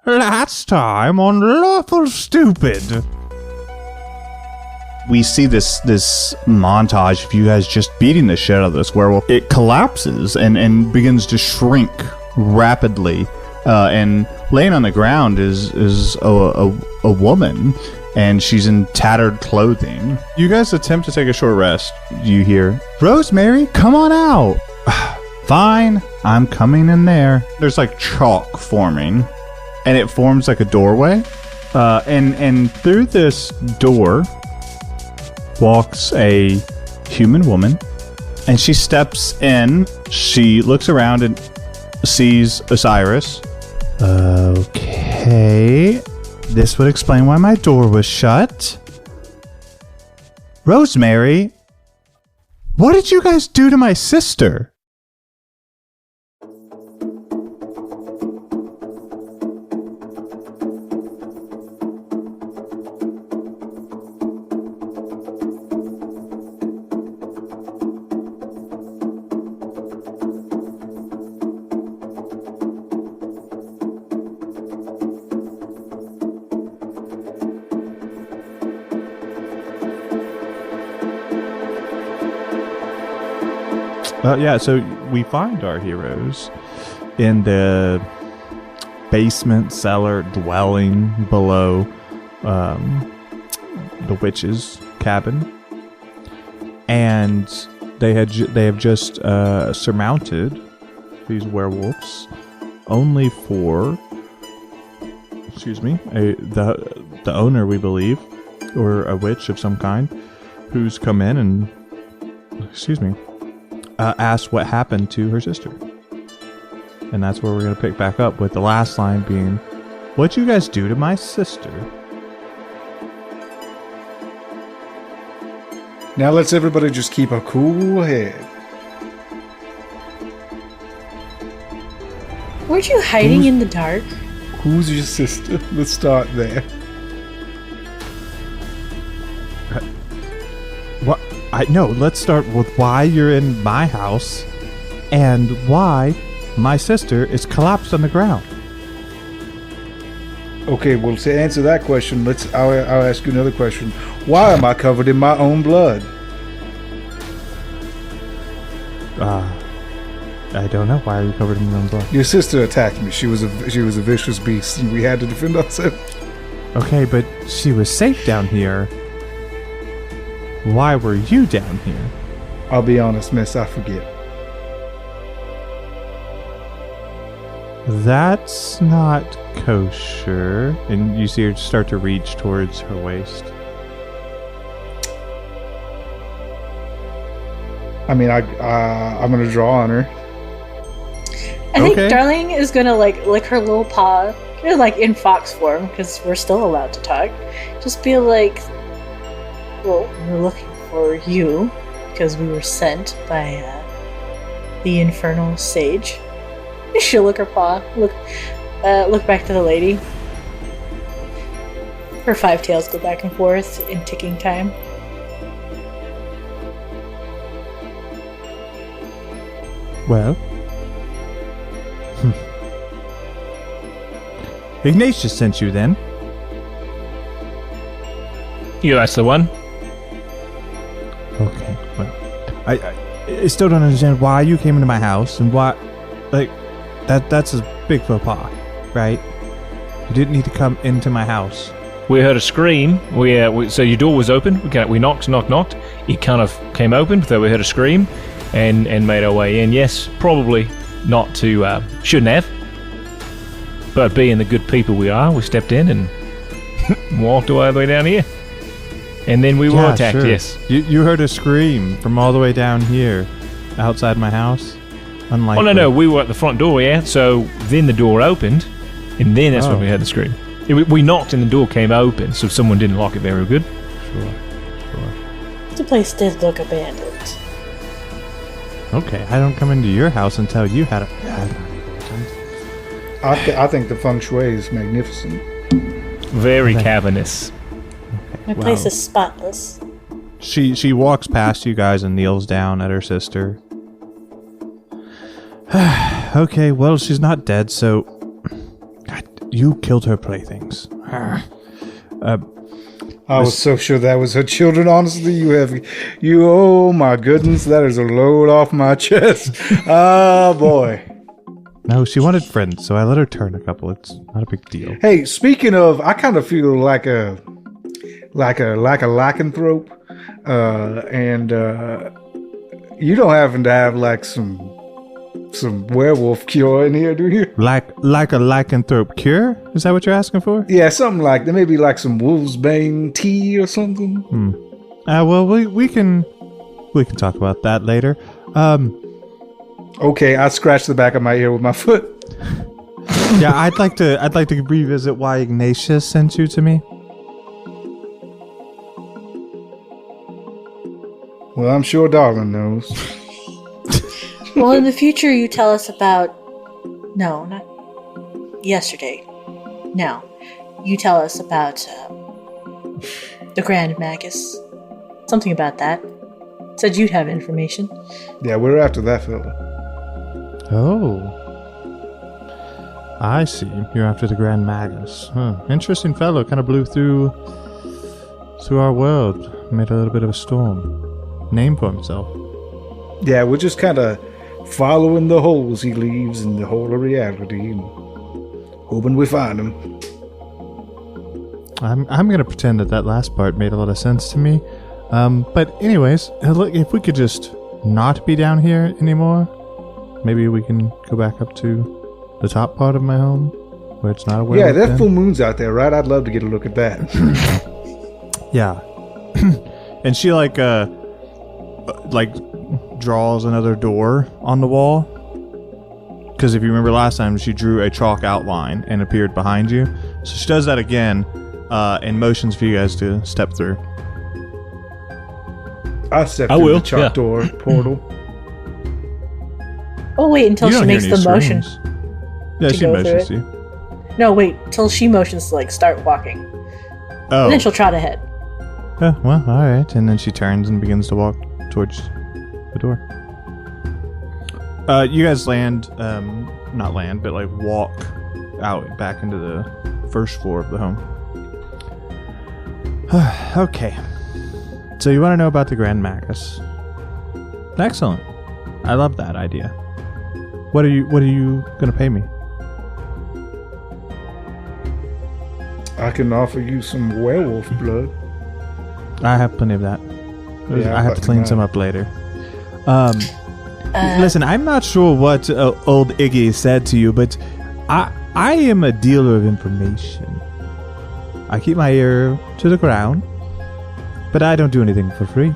Last time on Lawful Stupid. We see this montage of you guys just beating the shit out of this werewolf. It collapses and begins to shrink rapidly. And laying on the ground is a woman, and she's in tattered clothing. You guys attempt to take a short rest. You hear, Rosemary, come on out. Fine, I'm coming in there. There's like chalk forming, and it forms like a doorway. And through this door walks a human woman, and she steps in. She looks around and sees Osiris. Okay, this would explain why my door was shut. Rosemary, what did you guys do to my sister? Yeah, so we find our heroes in the basement cellar dwelling below the witch's cabin, and they have just surmounted these werewolves, only for the owner, we believe, or a witch of some kind, who's come in and asked what happened to her sister. And that's where we're going to pick back up, with the last line being, what'd you guys do to my sister? Now let's everybody just keep a cool head. Weren't you hiding in the dark? Who's your sister? Let's start there. No, let's start with why you're in my house and why my sister is collapsed on the ground. Okay, well, to answer that question, I'll ask you another question. Why am I covered in my own blood? I don't know. Why are you covered in your own blood? Your sister attacked me. She was a vicious beast, and we had to defend ourselves. Okay, but she was safe down here. Why were you down here? I'll be honest, miss, I forget. That's not kosher. And you see her start to reach towards her waist. I mean, I'm gonna draw on her. I think Darling is gonna lick her little paw, in fox form, because we're still allowed to talk. Just be like, well, we're looking for you because we were sent by the infernal sage. She'll lick her paw, look back to the lady. Her 5 tails go back and forth in ticking time. Well, Ignatius sent you then. Yeah, that's the one. Okay, well, I still don't understand why you came into my house and why, that's a big faux pas, right? You didn't need to come into my house. We heard a scream. So your door was open. We knocked. It kind of came open, so we heard a scream and made our way in. Yes, probably not to, shouldn't have. But being the good people we are, we stepped in and walked all the way down here. And then we were attacked, sure. Yes. You heard a scream from all the way down here, outside my house? Unlikely. Oh, no, we were at the front door, yeah. So then the door opened, and then that's when we heard the scream. We knocked and the door came open, so someone didn't lock it very good. Sure. The place did look abandoned. Okay, I don't come into your house and tell you how to... I think the feng shui is magnificent. Very cavernous. My place is spotless. She walks past you guys and kneels down at her sister. Okay, well, she's not dead, so... You killed her playthings. I was so sure that was her children. Honestly, oh my goodness, that is a load off my chest. Oh boy. No, she wanted friends, so I let her turn a couple. It's not a big deal. Hey, speaking of, I kind of feel like a lycanthrope, and you don't happen to have like some werewolf cure in here, do you? Like a lycanthrope cure? Is that what you're asking for? Yeah, something like that. Maybe like some wolfsbane tea or something. Well, we can talk about that later. Okay, I scratched the back of my ear with my foot. Yeah, I'd like to revisit why Ignatius sent you to me. Well, I'm sure Darlin knows. Well, in the future, you tell us about... No, not yesterday. Now, you tell us about the Grand Magus. Something about that. Said you'd have information. Yeah, we're after that fella. Oh. I see. You're after the Grand Magus. Huh. Interesting fellow. Kind of blew through our world. Made a little bit of a storm. Name for himself. Yeah, we're just kind of following the holes he leaves in the hole of reality and hoping we find him. I'm gonna pretend that last part made a lot of sense to me. But anyways, look, if we could just not be down here anymore, maybe we can go back up to the top part of my home where it's not a werewolf. Yeah, that den. full moon's out there, right? I'd love to get a look at that. Yeah. And she like draws another door on the wall. Because if you remember last time, she drew a chalk outline and appeared behind you. So she does that again and motions for you guys to step through. I stepped through the chalk door portal. Oh, wait until You she don't makes hear the any motion. screams. Yeah, to she go motions to through you. No, wait till she motions to start walking. Oh. And then she'll trot ahead. Well, alright. And then she turns and begins to walk towards the door. You guys not land, but walk out back into the first floor of the home. Okay. So you want to know about the Grand Magus? Excellent. I love that idea. What are you gonna pay me? I can offer you some werewolf blood. I have plenty of that. Yeah, I have to clean some up later. Listen, I'm not sure what old Iggy said to you, but I am a dealer of information. I keep my ear to the ground, but I don't do anything for free.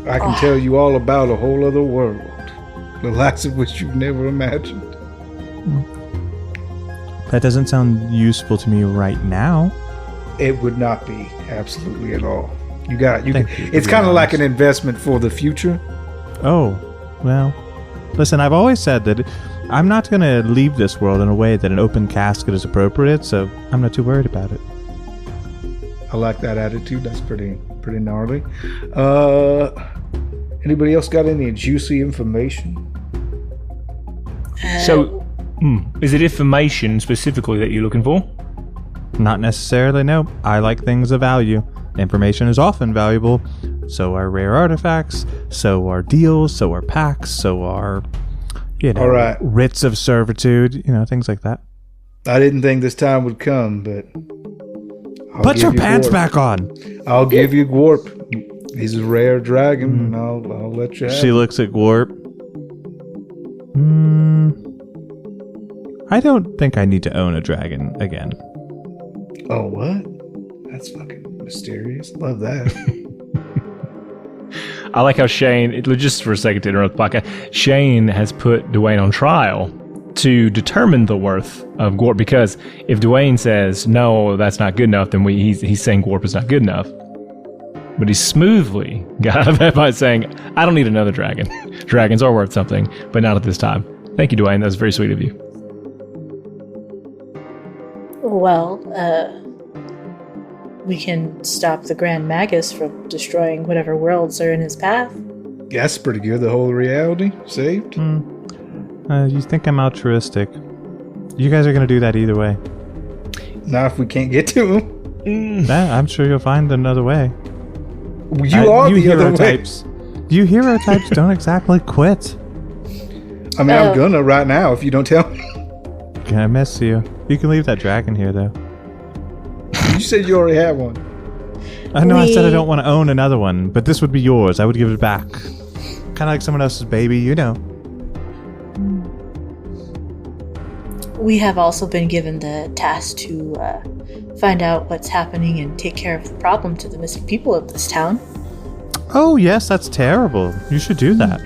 I can tell you all about a whole other world, the likes of which you've never imagined. That doesn't sound useful to me right now. It would not be, absolutely at all. It's be kind of like honest. an investment for the future. Oh, well, listen, I've always said that I'm not going to leave this world in a way that an open casket is appropriate, so I'm not too worried about it. I like that attitude. That's pretty gnarly. Anybody else got any juicy information? So, is it information specifically that you're looking for? Not necessarily, no. I like things of value. Information is often valuable. So are rare artifacts, so are deals, so are packs, so are, All right. writs of servitude, things like that. I didn't think this time would come, but... Put your pants back on! I'll give you Gwarp. He's a rare dragon, and I'll let you have She it. looks at Gwarp. I don't think I need to own a dragon again. Oh, what? That's fucking mysterious. Love that. I like how Shane, just for a second to interrupt the podcast, Shane has put Dwayne on trial to determine the worth of Gwarp, because if Dwayne says, no, that's not good enough, then he's saying Gwarp is not good enough. But he smoothly got out of that by saying, I don't need another dragon. Dragons are worth something, but not at this time. Thank you, Dwayne. That was very sweet of you. Well, we can stop the Grand Magus from destroying whatever worlds are in his path. Yeah, that's pretty good. The whole reality saved. You think I'm altruistic? You guys are going to do that either way. Not if we can't get to him. Yeah, I'm sure you'll find another way. You are you the other hero way. types. You hero types don't exactly quit. I mean, I'm gonna right now if you don't tell me. Can I miss you? You can leave that dragon here, though. You said you already had one. I know I said I don't want to own another one, but this would be yours. I would give it back. Kind of like someone else's baby, you know. We have also been given the task to find out what's happening and take care of the problem to the missing people of this town. Oh, yes, that's terrible. You should do that.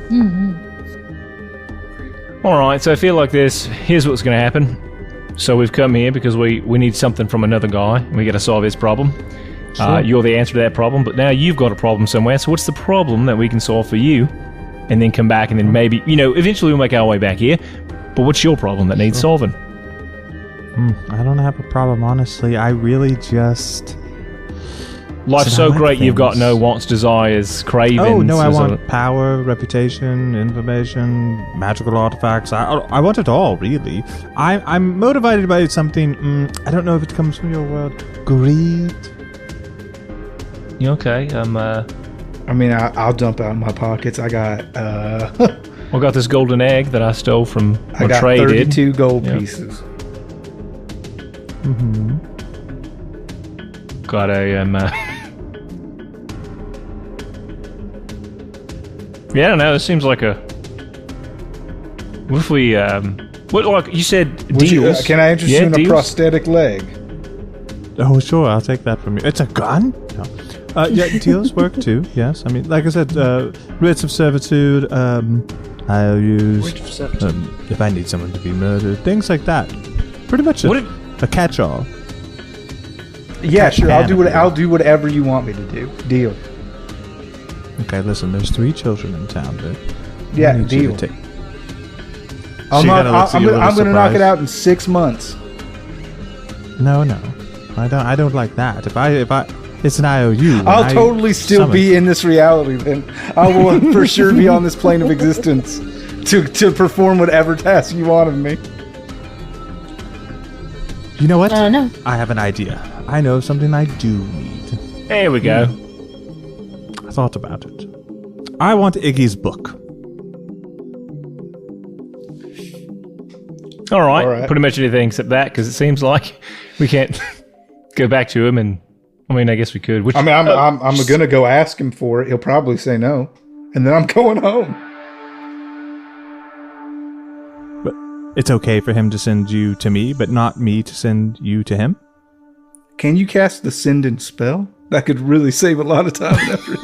All right, so I feel like this. Here's what's going to happen. So we've come here because we need something from another guy. And we got to solve his problem. Sure. You're the answer to that problem, but now you've got a problem somewhere. So what's the problem that we can solve for you? And then come back and then maybe, eventually we'll make our way back here. But what's your problem that needs solving? I don't have a problem, honestly. I really just... Life's so great you've got no wants, desires, cravings. Oh, no, I want power, reputation, information, magical artifacts. I want it all, really. I'm motivated by something, I don't know if it comes from your world. Greed? You okay? I mean, I'll dump out my pockets. I got I got this golden egg that I stole from I got traded. 32 gold pieces. Got a yeah, I don't know. This seems like a. What if we what like you said deals? Can I interest you in a prosthetic leg? Oh, sure, I'll take that from you. It's a gun? No. Yeah, deals work too, yes. I mean, like I said, writs of servitude, I'll use if I need someone to be murdered, things like that. Pretty much a catch-all. Yeah, sure. I'll do whatever you want me to do. Deal. Okay, listen. There's 3 children in town. Yeah, deal. I'm gonna knock it out in 6 months. No, I don't like that. If I, it's an IOU. I'll totally still be in this reality. Then I will for sure be on this plane of existence to perform whatever task you want of me. You know what? No. I have an idea. I know something I do need. There we go. I thought about it. I want Iggy's book. All right. Pretty much anything except that, because it seems like we can't go back to him. And I mean, I guess we could. I'm gonna go ask him for it. He'll probably say no, and then I'm going home. But it's okay for him to send you to me, but not me to send you to him? Can you cast the send and spell? That could really save a lot of time and effort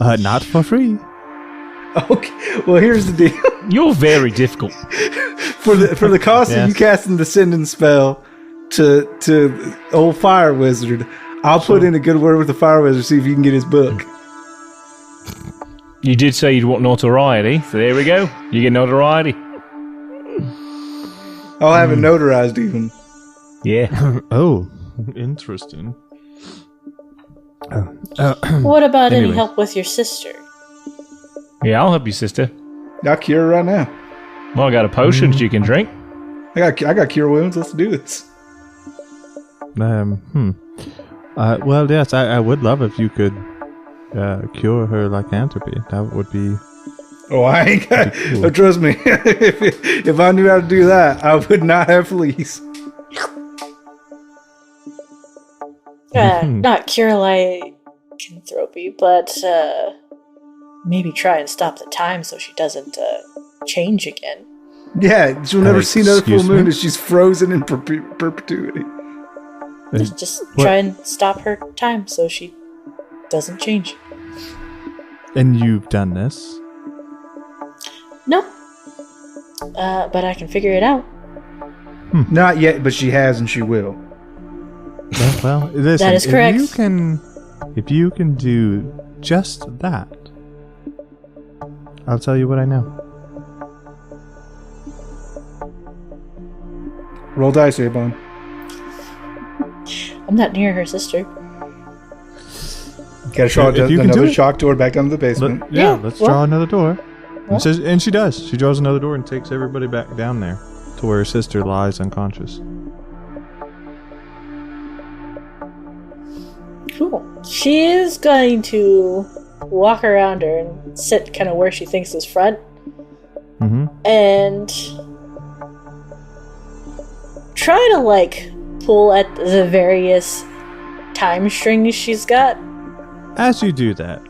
here. Not for free. Okay. Well, here's the deal. You're very difficult. for the cost of you casting the send and spell to old Fire Wizard, I'll put in a good word with the Fire Wizard, see if you can get his book. You did say you'd want notoriety, so there we go. You get notoriety. I'll have it notarized even. Yeah. Oh, interesting. What about any help with your sister? Yeah, I'll help you, sister. I'll cure her right now. Well, I got a potion that you can drink. I got cure wounds. Let's do this. Well, yes, I would love if you could cure her lycanthropy. That would be... Oh, I ain't got... Cool. Oh, trust me. if I knew how to do that, I would not have fleas. Not cure lycanthropy, but maybe try and stop the time so she doesn't change again. Yeah, she'll never see another full moon if she's frozen in perpetuity. Just try and stop her time so she doesn't change. And you've done this? No. But I can figure it out. Not yet, but she has and she will. Well, listen, that is correct. If you can do just that, I'll tell you what I know. Roll dice, Abon. I'm not near her sister. Gotta draw another shock door back under the basement. Let's draw another door. And she does. She draws another door and takes everybody back down there. to where her sister lies unconscious. Cool. She is going to walk around her and sit kind of where she thinks is front. Mm-hmm. And try to, like, pull at the various time strings she's got. As you do that,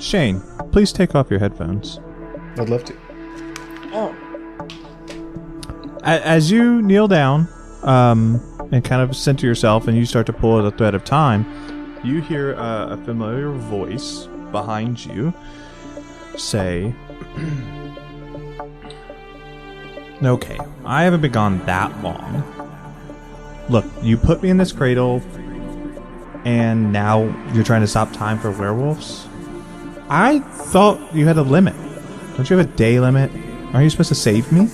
Shane, please take off your headphones. I'd love to. Oh. As you kneel down and kind of center yourself and you start to pull the thread of time, you hear a familiar voice behind you say, okay, I haven't been gone that long. Look, you put me in this cradle and now you're trying to stop time for werewolves? I thought you had a limit. Don't you have a day limit? Aren't you supposed to save me?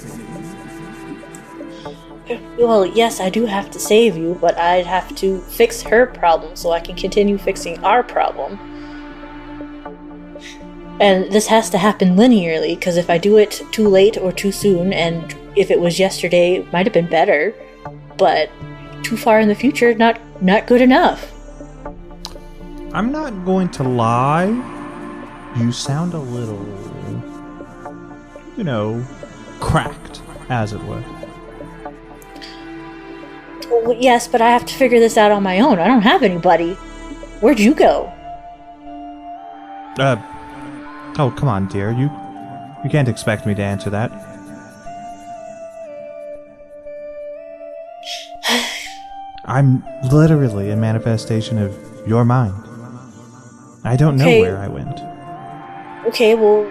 Well, yes, I do have to save you, but I'd have to fix her problem so I can continue fixing our problem. And this has to happen linearly, because if I do it too late or too soon, and if it was yesterday, it might have been better, but too far in the future, not good enough. I'm not going to lie. You sound a little, cracked, as it were. Well, yes, but I have to figure this out on my own. I don't have anybody. Where'd you go? Oh, come on, dear. You can't expect me to answer that. I'm literally a manifestation of your mind. I don't know where I went. Okay, well,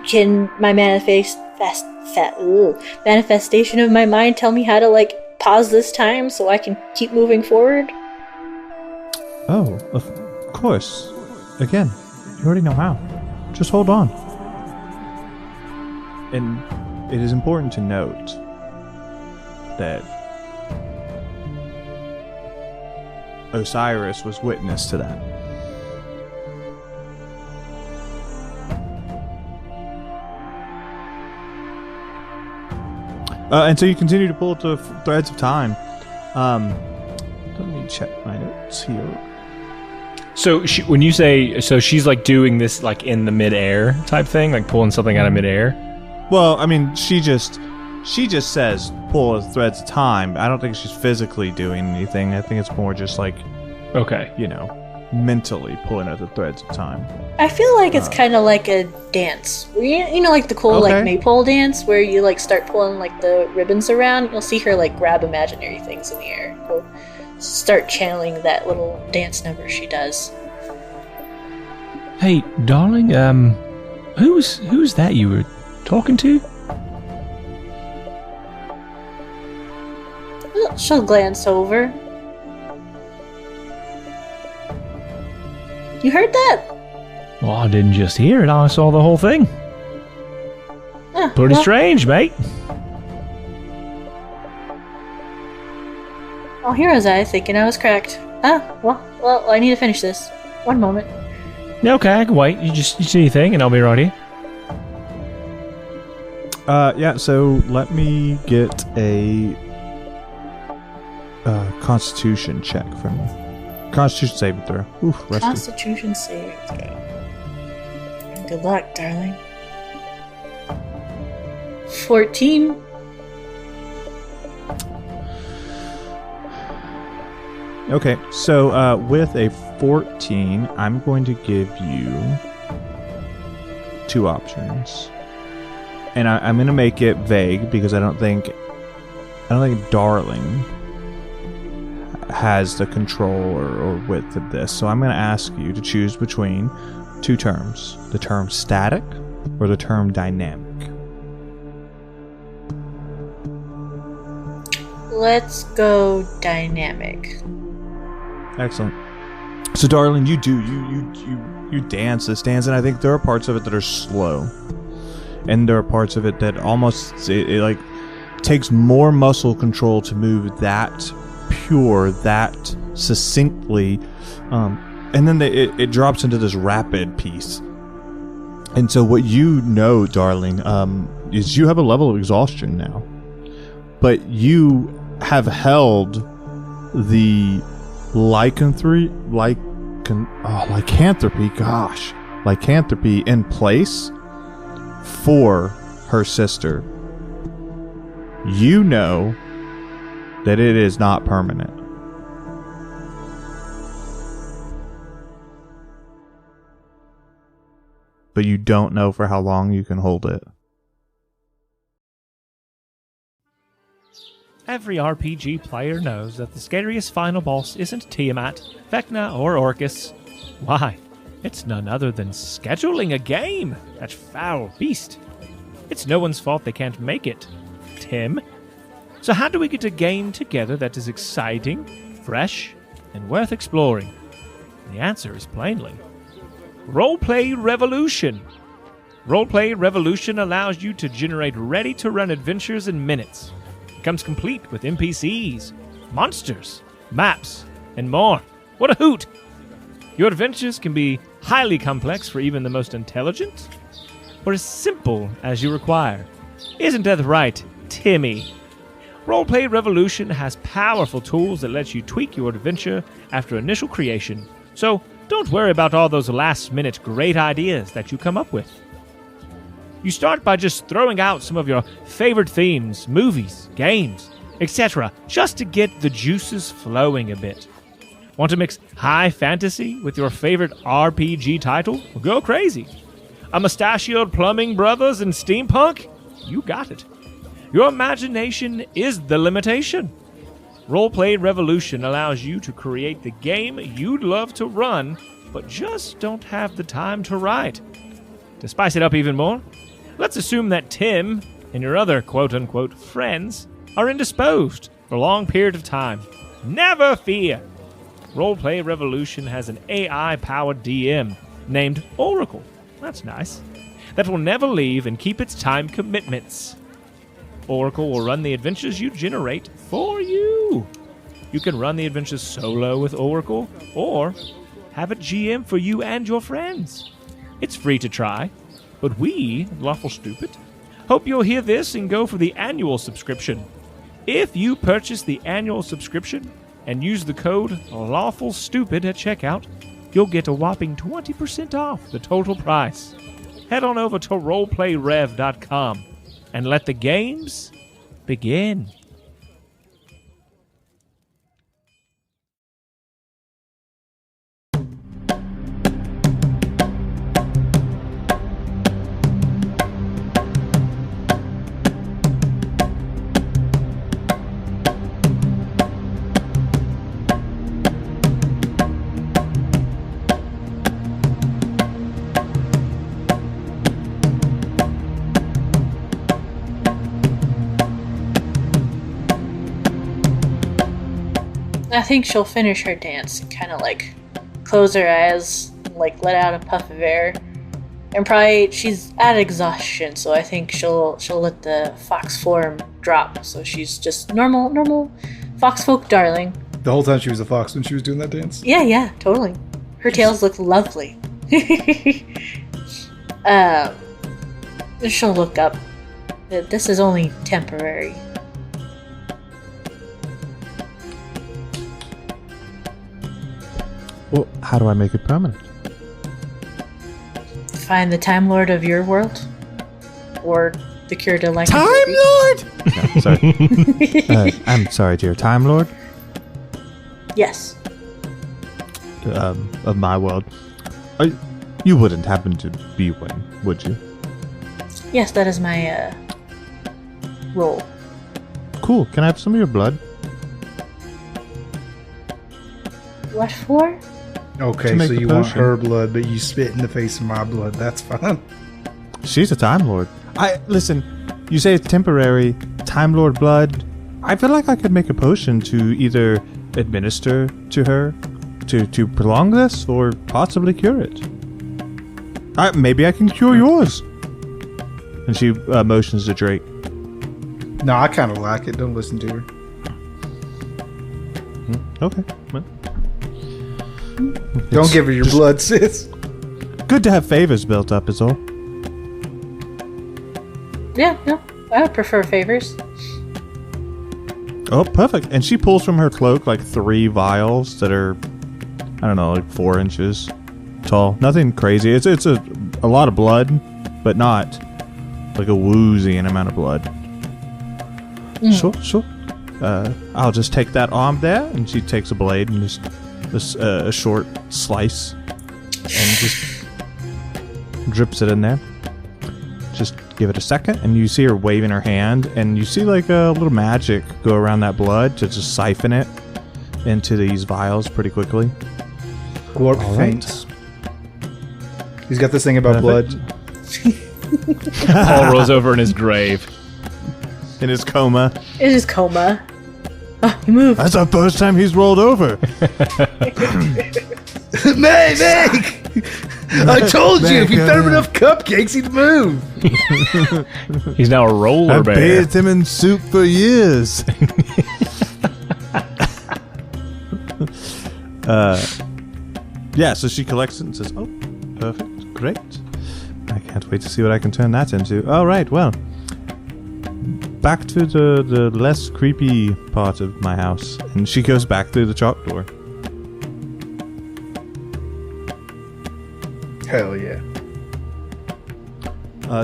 can my manifestation of my mind tell me how to, pause this time so I can keep moving forward? Oh, of course. Again, you already know how. Just hold on. And it is important to note that Osiris was witness to that. And so you continue to pull at the threads of time. Let me check my notes here. So when you say, so she's doing this in the midair type thing, pulling something out of midair? Well, I mean, she just says pull the threads of time. I don't think she's physically doing anything. I think it's more just okay, mentally pulling at the threads of time. I feel like it's kind of like a dance. Like the cool maypole dance where you start pulling the ribbons around. You'll see her grab imaginary things in the air. Go start channeling that little dance number she does. Hey, darling, who's that you were talking to? She'll glance over. You heard that? Well, I didn't just hear it. I saw the whole thing. Pretty strange, mate. Oh, here was I, thinking I was cracked. Well, I need to finish this. One moment. Yeah, okay, I can wait. You see your thing, and I'll be right here. Yeah, so let me get a Constitution check from you. Constitution saving throw. Oof, rusty. Constitution saving throw. Good luck, darling. 14. Okay, so with a 14, I'm going to give you two options, and I'm going to make it vague because I don't think Darling has the control or width of this. So I'm going to ask you to choose between two terms: the term static or the term dynamic. Let's go dynamic. Excellent. So, Darling, you dance this dance, and I think there are parts of it that are slow, and there are parts of it that almost it takes more muscle control to move that pure, that succinctly, and then it drops into this rapid piece. And so, what you know, Darling, is you have a level of exhaustion now. but you have held the lycanthropy in place for her sister. You know that it is not permanent. But you don't know for how long you can hold it. Every RPG player knows that the scariest final boss isn't Tiamat, Vecna, or Orcus. Why? It's none other than scheduling a game, that foul beast. It's no one's fault they can't make it, Tim. So how do we get a game together that is exciting, fresh, and worth exploring? The answer is plainly Roleplay Revolution. Roleplay Revolution allows you to generate ready-to-run adventures in minutes. It comes complete with NPCs, monsters, maps, and more. What a hoot! Your adventures can be highly complex for even the most intelligent, or as simple as you require. Isn't that right, Timmy? Roleplay Revolution has powerful tools that let you tweak your adventure after initial creation, so don't worry about all those last-minute great ideas that you come up with. You start by just throwing out some of your favorite themes, movies, games, etc., just to get the juices flowing a bit. Want to mix high fantasy with your favorite RPG title? Well, go crazy. A mustachioed plumbing brothers and steampunk? You got it. Your imagination is the limitation. Roleplay Revolution allows you to create the game you'd love to run, but just don't have the time to write. To spice it up even more, let's assume that Tim and your other quote-unquote friends are indisposed for a long period of time. Never fear! Roleplay Revolution has an AI-powered DM named Oracle. That's nice. That will never leave and keep its time commitments. Oracle will run the adventures you generate for you. You can run the adventures solo with Oracle, or have a GM for you and your friends. It's free to try, but we, Lawful Stupid, hope you'll hear this and go for the annual subscription. If you purchase the annual subscription and use the code LawfulStupid at checkout, you'll get a whopping 20% off the total price. Head on over to roleplayrev.com and let the games begin. I think she'll finish her dance and kind of like close her eyes, like let out a puff of air, and probably she's at exhaustion. So I think she'll let the fox form drop. So she's just normal fox folk darling. The whole time she was a fox when she was doing that dance. Yeah, totally. Her tails look lovely. She'll look up. This is only temporary. Well, how do I make it permanent? Find the Time Lord of your world, or the cure to like Time Lord. No, sorry. I'm sorry, dear Time Lord. Yes. Of my world. You wouldn't happen to be one, would you? Yes, that is my role. Cool. Can I have some of your blood? What for? Okay, so you want her blood, but you spit in the face of my blood. That's fine. She's a Time Lord. Listen, you say it's temporary. Time Lord blood. I feel like I could make a potion to either administer to her to prolong this or possibly cure it. Maybe I can cure yours. And she motions to Drake. No, I kind of like it. Don't listen to her. Okay. Well. Don't give her your blood, sis. Good to have favors built up is all. Yeah, no. I would prefer favors. Oh, perfect. And she pulls from her cloak like 3 vials that are, I don't know, like 4 inches tall. Nothing crazy. It's a lot of blood, but not like a woozying amount of blood. Sure. I'll just take that arm there, and she takes a blade and just a short slice, and just drips it in there. Just give it a second, and you see her waving her hand, and you see like a little magic go around that blood to just siphon it into these vials pretty quickly. Glorp faints. He's got this thing about blood. Paul rolls over in his grave. In his coma. In his coma. Oh, he moved. That's the first time he's rolled over. Meg! I told you, if you fed him enough cupcakes, he'd move. He's now a roller bear. I bathed him in soup for years. Yeah, so she collects it and says, oh, perfect, great. I can't wait to see what I can turn that into. All right, well, back to the less creepy part of my house. And she goes back through the chalk door. Hell yeah.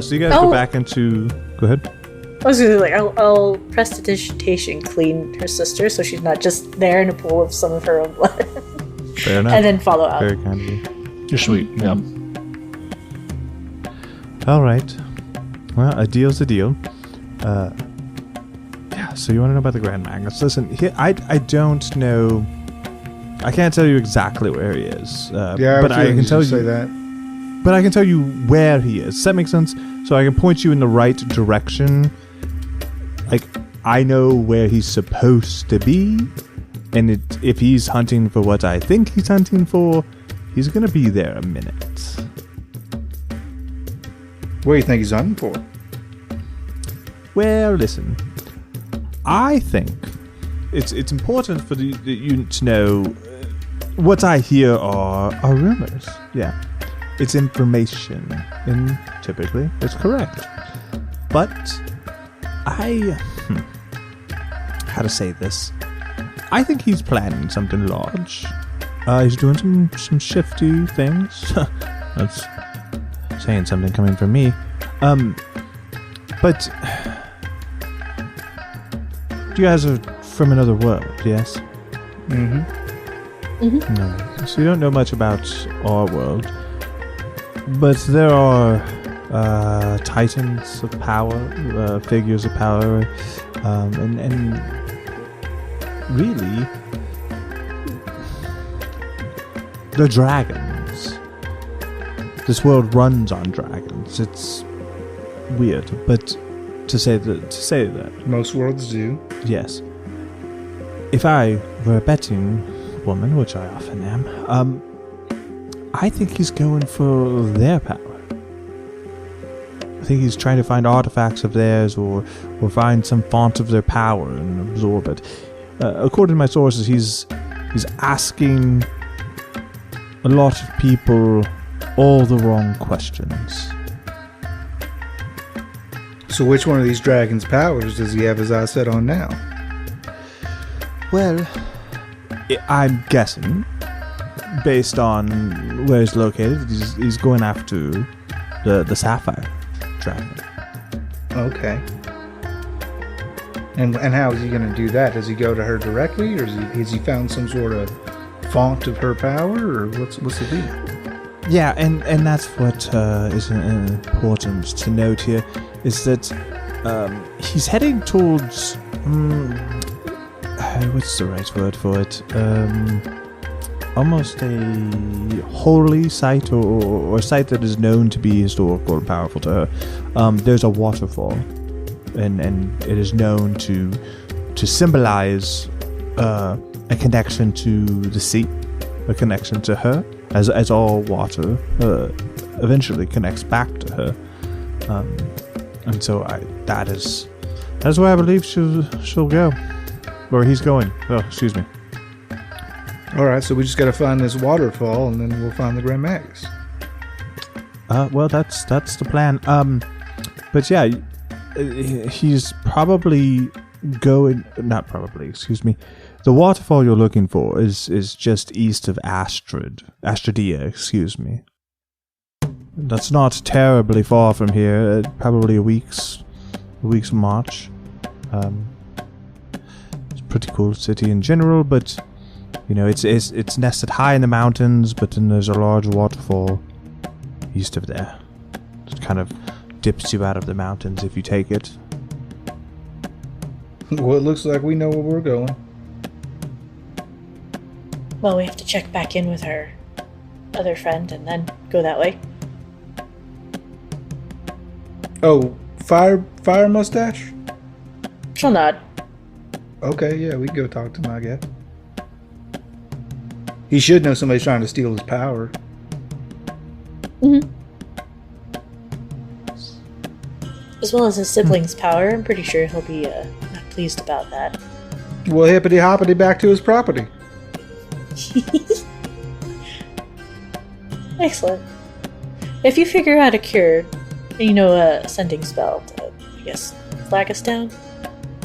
So you guys go back into... Go ahead. I was gonna like, I'll prestidigitation clean her sister so she's not just there in a pool of some of her own blood. Fair enough. And then follow out. Very kind of you. You're sweet, yeah. All right. Well, a deal's a deal. Yeah, so you want to know about the Grand Magus. Listen, I don't know... I can't tell you exactly where he is. But I can tell you... Say that. But I can tell you where he is. Does that make sense? So I can point you in the right direction. Like, I know where he's supposed to be. And if he's hunting for what I think he's hunting for, he's going to be there a minute. What do you think he's hunting for? Well, listen. I think it's important for you to know what I hear are rumors. Yeah. It's information, and typically it's correct. But how to say this? I think he's planning something large. He's doing some shifty things. That's saying something coming from me. But you guys are from another world, yes? Mm-hmm. Mm-hmm. No. So you don't know much about our world. But there are titans of power, figures of power, and really, the dragons. This world runs on dragons. It's weird, but to say that Most worlds do. yes. If I were a betting woman, which I often am, I think he's going for their power. I think he's trying to find artifacts of theirs or find some font of their power and absorb it. According to my sources, he's asking a lot of people all the wrong questions. So which one of these dragons' powers does he have his eyes set on now? Well, I'm guessing, based on where he's located, he's going after the sapphire dragon. Okay. And how is he going to do that? Does he go to her directly, or has he found some sort of font of her power, or what's the deal? Yeah, and that's what is important to note here, is that he's heading towards... what's the right word for it? Almost a holy site or a site that is known to be historical and powerful to her. There's a waterfall, and it is known to symbolize a connection to the sea, a connection to her, as all water eventually connects back to her. And so that's where I believe she'll go, or he's going. Oh, excuse me. All right, so we just got to find this waterfall, and then we'll find the Grand Magus. Well, that's the plan. But yeah, he's probably excuse me. The waterfall you're looking for is just east of Astradia, excuse me. That's not terribly far from here, probably a week's march. It's a pretty cool city in general, but it's nested high in the mountains, but then there's a large waterfall east of there. It kind of dips you out of the mountains if you take it. Well, it looks like we know where we're going. Well, we have to check back in with our other friend and then go that way. Oh, fire mustache? She'll nod. Okay, yeah, we can go talk to him, I guess. He should know somebody's trying to steal his power. Mm-hmm. As well as his siblings' power, I'm pretty sure he'll be not pleased about that. Well, hippity hoppity back to his property. Excellent. If you figure out a cure, a sending spell to, I guess, flag us down.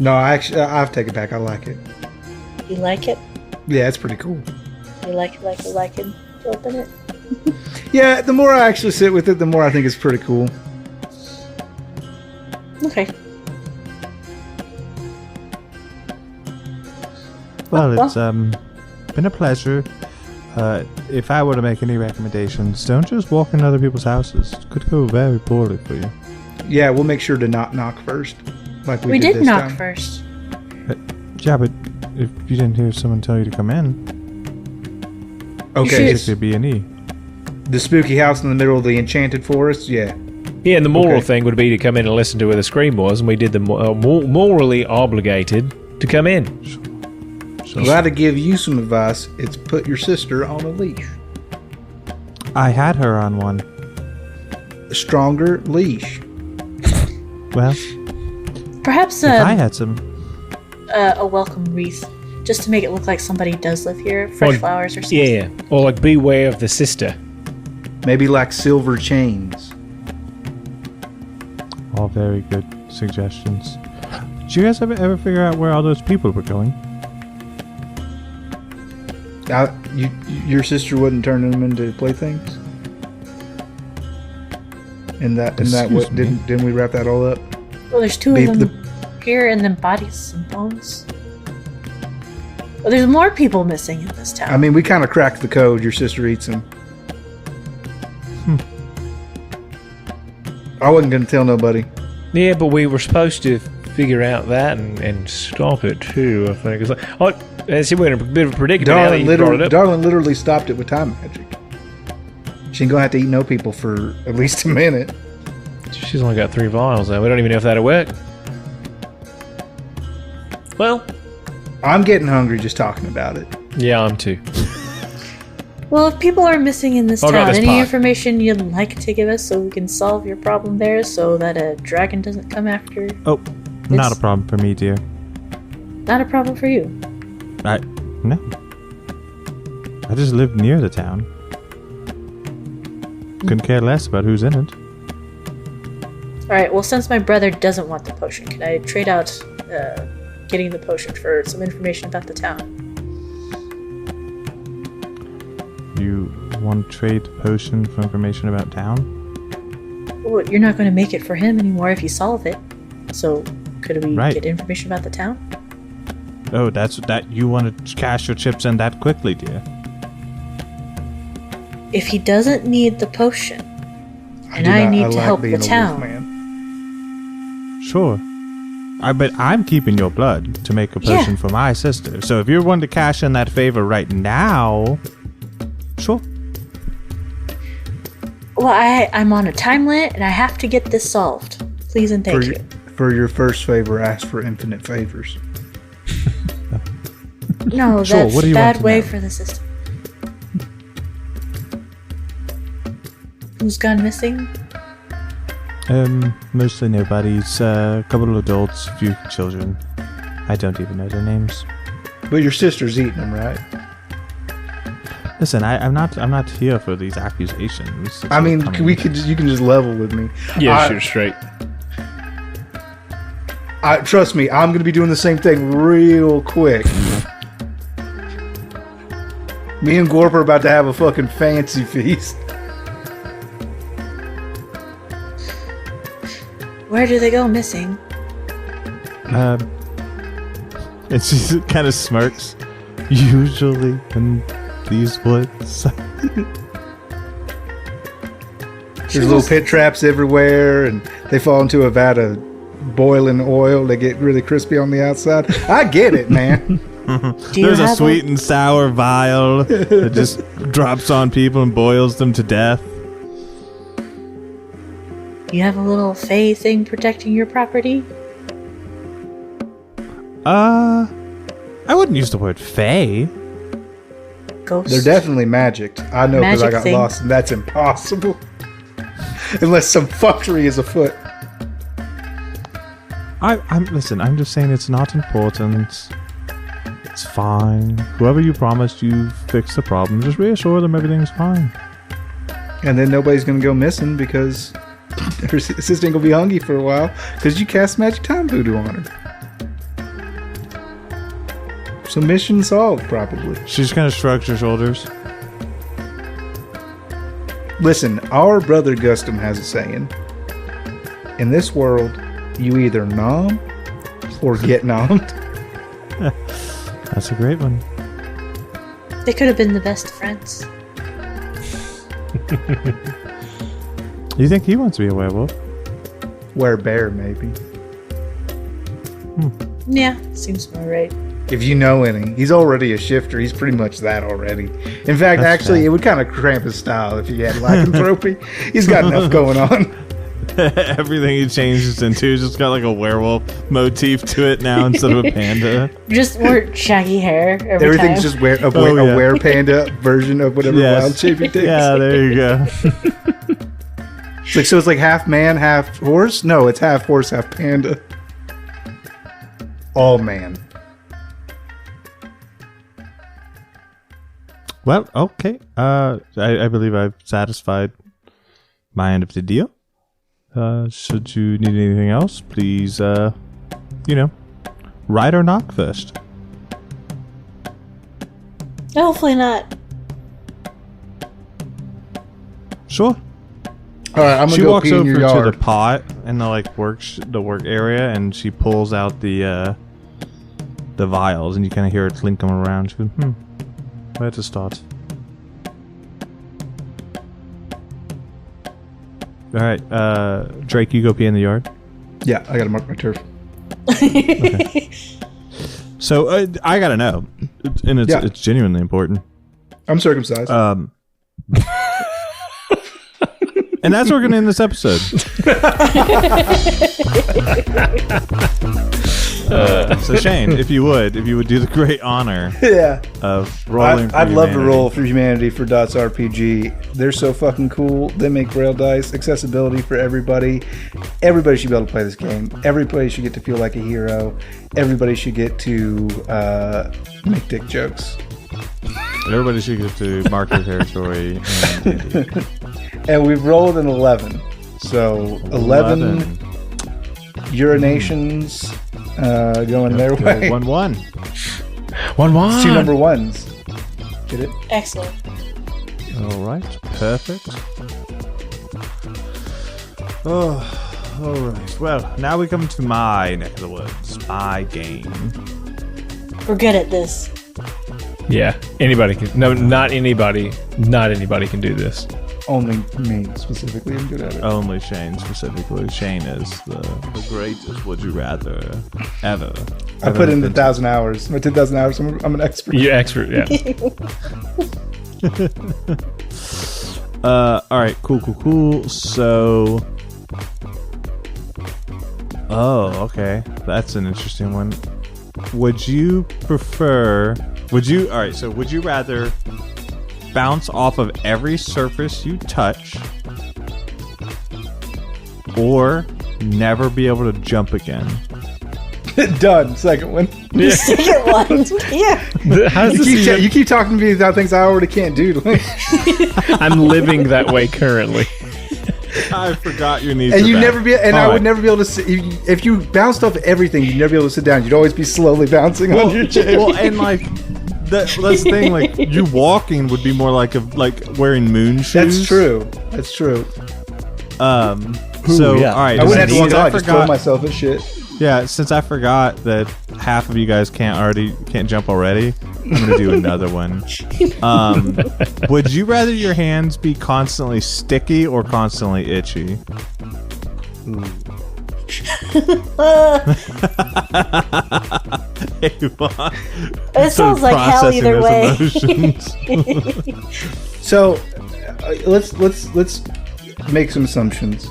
No, I've taken it back. I like it. You like it? Yeah, it's pretty cool. You like it? Open it? Yeah, the more I actually sit with it, the more I think it's pretty cool. Okay. Well, it's been a pleasure. If I were to make any recommendations, don't just walk in other people's houses. It could go very poorly for you. Yeah, we'll make sure to not knock first. Like we did this knock time. first. Yeah, but if you didn't hear someone tell you to come in, okay, it's B&E. The spooky house in the middle of the enchanted forest. Yeah. Yeah, and the moral thing would be to come in and listen to where the scream was, and we did the morally obligated to come in. Well, to give you some advice, it's put your sister on a leash. I had her on one. A stronger leash. Well, perhaps if I had some... a welcome wreath, just to make it look like somebody does live here. Fresh flowers or something. Yeah, or like beware of the sister. Maybe like silver chains. All very good suggestions. Did you guys ever figure out where all those people were going? Your sister wouldn't turn them into playthings? And didn't we wrap that all up? Well, there's two of them here, and then bodies and bones. Well, there's more people missing in this town. I mean, we kind of cracked the code. Your sister eats them. I wasn't going to tell nobody. Yeah, but we were supposed to figure out that and stop it too, I think. It's like, see, we're in a bit of a predicament. Darling literally stopped it with time magic. She ain't going to have to eat no people for at least a minute. She's only got 3 vials, though. We don't even know if that'll work. Well, I'm getting hungry just talking about it. Yeah, I'm too. Well, if people are missing in this got town, this any pot. information you'd like to give us so we can solve your problem there so that a dragon doesn't come after? Oh, not a problem for me, dear. Not a problem for you. No. I just live near the town. Couldn't care less about who's in it. Alright, well, since my brother doesn't want the potion, can I trade out getting the potion for some information about the town? You want to trade the potion for information about town? Well, you're not going to make it for him anymore if you solve it. So, could we get information about the town? Oh, that's that. You want to cash your chips in that quickly, dear? If he doesn't need the potion, and I need to help the town. Sure. But I'm keeping your blood to make a potion for my sister. So if you're wanting to cash in that favor right now, sure. Well, I'm on a time limit, and I have to get this solved. Please and thank you. For your first favor, ask for infinite favors. No, Sure, that's what do you bad want to way know? for the system. Who's gone missing? Mostly nobody's. A couple of adults, a few children. I don't even know their names. But your sister's eating them, right? Listen, I'm not here for these accusations. I mean, you can just level with me. Yeah, shoot straight. Trust me, I'm going to be doing the same thing real quick. Me and Gorp are about to have a fucking fancy feast. Where do they go missing? And she kind of smirks. Usually in these woods. There's little pit traps everywhere, and they fall into a vat of boiling oil. They get really crispy on the outside. I get it, man. There's a sweet and sour vial that just drops on people and boils them to death. You have a little fey thing protecting your property? I wouldn't use the word fey. Ghost? They're definitely magic. I know because I got lost, and that's impossible. Unless some fuckery is afoot. Listen, I'm just saying it's not important. It's fine. Whoever you promised you fix the problem, just reassure them everything's fine. And then nobody's going to go missing because her assistant going to be hungry for a while because you cast magic time voodoo on her. So mission solved, probably. She just kind of shrugs her shoulders. Listen, our brother Gustum has a saying. In this world, you either nom or get nommed. That's a great one. They could have been the best friends. You think he wants to be a werewolf? Werebear, maybe. Yeah, seems more right. If you know any, he's already a shifter. He's pretty much that already. In fact, it would kind of cramp his style if he had lycanthropy. He's got enough going on. Everything he changes into is just got like a werewolf motif to it now instead of a panda. Just more shaggy hair every Everything's time. just a were-panda version of whatever wild shape he takes. Yeah, there you go. So it's like half man, half horse? No, it's half horse, half panda. All man. Well, okay. I believe I've satisfied my end of the deal. Should you need anything else, please, ride or knock first. Hopefully not. Sure. All right, I'm gonna She go walks pee in over your to yard. the pot in the work area, and she pulls out the vials, and you kind of hear it clinking around. She goes, where to start? All right, Drake, you go pee in the yard. Yeah, I gotta mark my turf. Okay. So I gotta know, and it's genuinely important. I'm circumcised. And that's where we're gonna end this episode. So Shane, if you would do the great honor of rolling. I'd love to roll for humanity for Dots RPG. They're so fucking cool. They make braille dice, accessibility for everybody. Everybody should be able to play this game. Everybody should get to feel like a hero. Everybody should get to make dick jokes. Everybody should get to mark their territory. And we've rolled an 11. So 11 urinations going their way. 1-1. 1-1. 2 number ones. Get it? Excellent. All right, perfect. Oh, all right. Well, now we come to my neck of the woods, my game. We're good at this. Yeah, anybody can. No, not anybody. Not anybody can do this. Only me specifically. I'm good at it. Only Shane specifically. Shane is the greatest would you rather ever. I put in 1,000 hours. My 10,000 hours. I'm an expert. You're expert, yeah. All right, cool. So, okay, that's an interesting one. Would you rather bounce off of every surface you touch, or never be able to jump again? Done. Second one. The second one. Yeah. How does this You keep talking to me about things I already can't do. I'm living that way currently. I forgot your knees. And are you bad. never be, and All I right. would never be able to sit. If you bounced off everything, you'd never be able to sit down. You'd always be slowly bouncing on your chair. Well, and like that's the thing. Like you walking would be more like wearing moon shoes. That's true. That's true. So yeah. all right, I wouldn't have to since walk I on. Just throw forgot. myself at shit. Yeah, since I forgot that half of you guys can't jump already, I'm gonna do another one. Would you rather your hands be constantly sticky or constantly itchy? Avon, It sounds like hell processing either those way. emotions. So let's make some assumptions.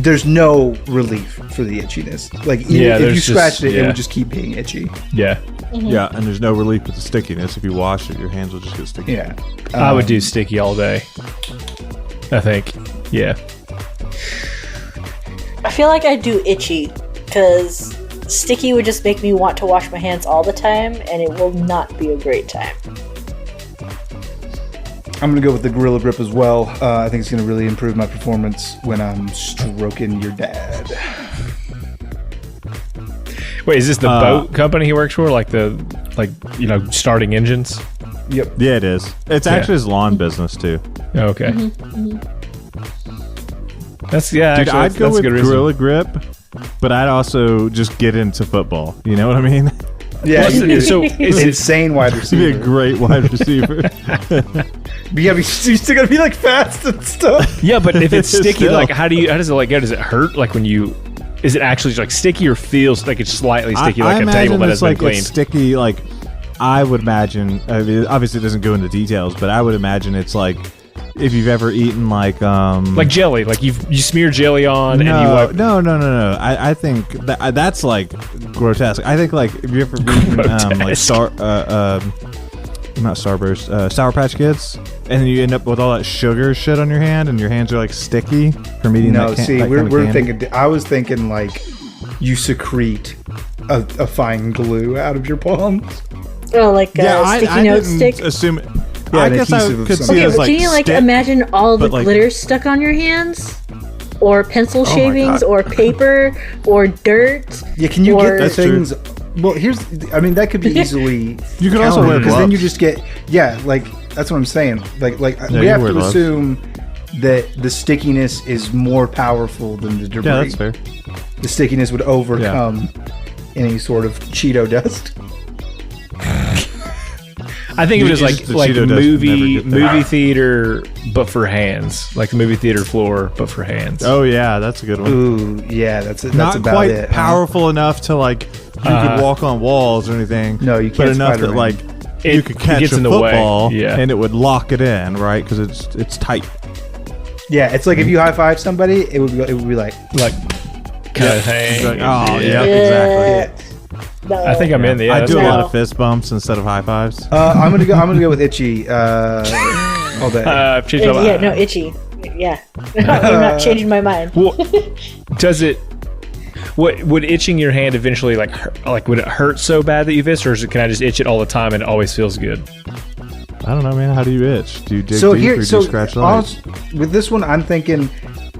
There's no relief for the itchiness. Like even Yeah, if you there's scratched just- it, it yeah. would just keep being itchy. Yeah. Yeah, and there's no relief with the stickiness. If you wash it, your hands will just get sticky. Yeah. I would do sticky all day. I think. Yeah. I feel like I'd do itchy because sticky would just make me want to wash my hands all the time, and it will not be a great time. I'm gonna go with the Gorilla Grip as well. I think it's gonna really improve my performance when I'm stroking your dad. Wait, is this the boat company he works for? Like starting engines? Yep. Yeah, it is. It's actually his lawn business too. Okay. That's Dude, actually, I'd go that's with a good reason. Gorilla Grip, but I'd also just get into football. You know what I mean? Yeah. So is it insane wide To be a receiver. great wide receiver. But yeah, you still gotta be like fast and stuff. Yeah, but if it's sticky, Still. like how does it like go? Does it hurt? Like when you is it actually like sticky or feels like it's slightly sticky, like a imagine table that it's has been like cleaned? it's sticky. Like I would imagine. I mean, obviously, it doesn't go into details, but I would imagine it's like if you've ever eaten like Jelly, like you smear jelly on and you no, wipe. no. I think that's like grotesque. I think like if you ever eaten like not Starburst, Sour Patch Kids, and then you end up with all that sugar shit on your hand, and your hands are like sticky from eating No, that. see, that we're kind of candy. thinking. I was thinking like you secrete a fine glue out of your palms. Oh, like a I sticky note didn't stick. assume. Yeah, I an guess I adhesive of could some see Okay, it as but like can you like stick. imagine all the but, like- glitter stuck on your hands? Or pencil my shavings, God. or paper, or dirt. Yeah, can you Or- get the That's true. things? Well, I mean, that could be easily. You could also wear because then you gloves. just get. Yeah, like that's what I'm saying. Like Yeah, we you have wear to gloves. assume that the stickiness is more powerful than the debris. Yeah, that's fair. The stickiness would overcome any sort of Cheeto dust. I think it was Just the like Cheeto dust movie never get there. movie theater, but for hands, like the movie theater floor, but for hands. Oh yeah, that's a good one. Ooh, yeah, that's Not about quite it. huh? powerful enough to like you could walk on walls or anything. No, you But can't enough that Spider-Man. like It- you could it catch gets a in the way, football yeah. and it would lock it in, right? Because it's tight. Yeah, it's like if you high five somebody, it would be like. Like kind of thing. It's like, oh yeah, Yeah. exactly. No. I think I'm in the. Yeah, I that's do a good. lot of fist bumps instead of high fives. I'm gonna go with itchy all day. Changed my Yeah, mind. no, itchy. Yeah. I'm not changing my mind. Well, does it? What would itching your hand eventually like? Like would it hurt so bad that you've itched, or can I just itch it all the time and it always feels good? I don't know, man. How do you itch? Do you dig So deep here, or do so you scratch light? with this one, I'm thinking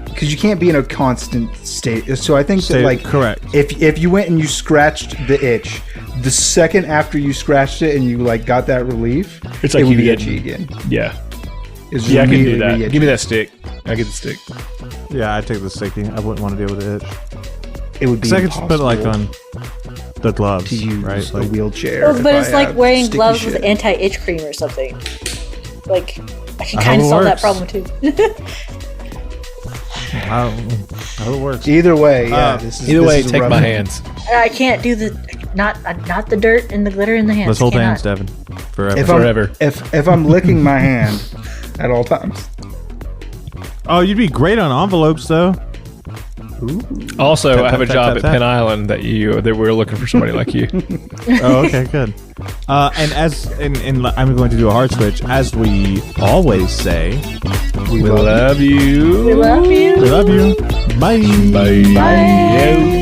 because you can't be in a constant state. So I think that like correct. if you went and you scratched the itch, the second after you scratched it and you like got that relief, It's like it would you be get- itchy again. Yeah, It's yeah, I can do immediately that. be itchy. Give me that stick. I get the stick. Yeah, I'd take the sticky. I wouldn't want to deal with the itch. It would be So I could just put it like impossible on the gloves, to use right? a Like, wheelchair. Well, if but I it's like have wearing sticky gloves shit. with anti-itch cream or something. Like, I can I kind of hope it solve that works. problem too. I hope it works. Either way, yeah. This is Either this way, is a take rough my one. hands. I can't do the not the dirt and the glitter in the hands. Let's hold Cannot. hands, Devin, forever. If Forever. if I'm licking my hand at all times. Oh, you'd be great on envelopes, though. Also, Tap, I have a tap, job tap, at tap. Penn Island that we're looking for somebody like you. Oh, okay, good. And I'm going to do a hard switch, as we always say. We love you. We love you. We love you. Bye. Bye. Bye.